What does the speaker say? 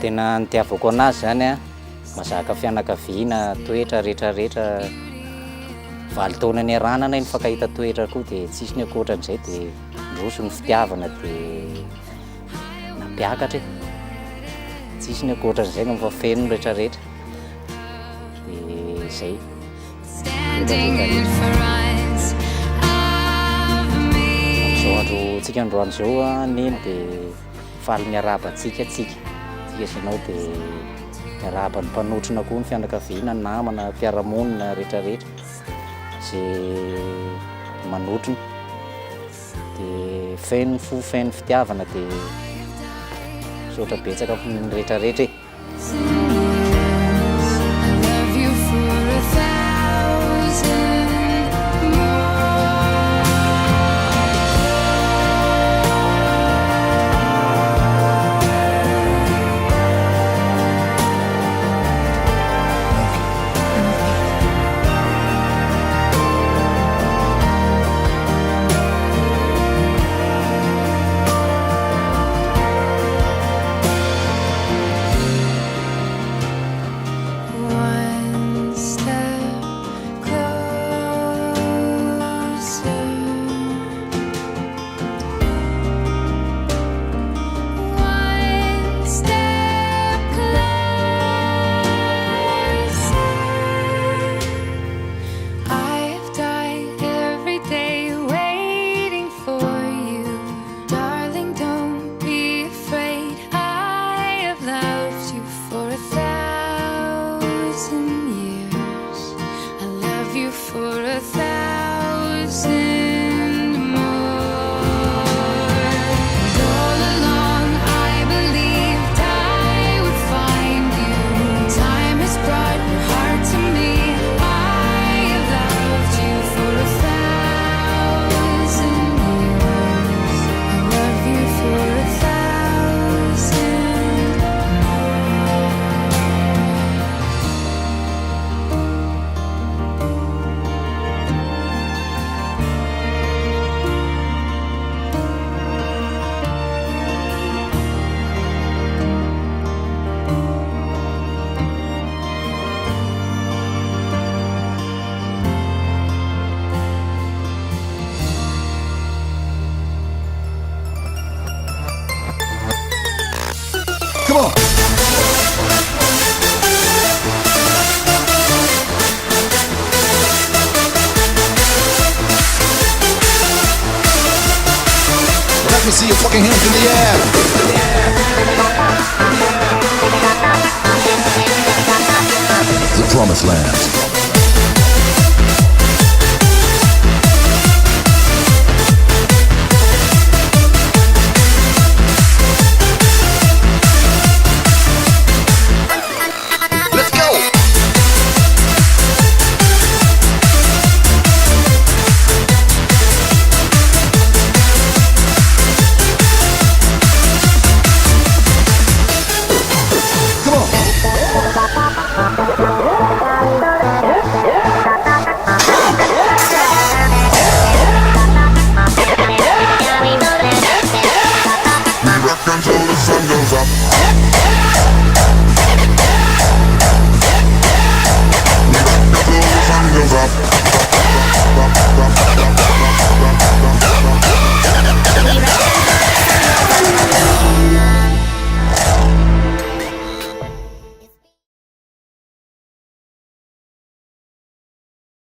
tena nitiavako anazy zany a mazaka fianakaviana toetra rehetrarehetra valo taona ny arana nay nifankahita toetra koa dia tsisy ny akoatran'izay dia ndroso ny fitiavana dia nampiakatra tsisy ny akoatran'izay no mifafeno rehetrarehetra dia izay am'izao andro tsika androany zao a neny dia faly miarabantsika isanao dia miaraba ny mpanotrona koa ny fianakaviana ny namana mpiaramonina rehetrarehetra izay manotrona dia feno ny fo feno fitiavana dia sotra betsaka ny rehetrarehetra Come on. Let me see your fucking hands in the air. The Promised Land.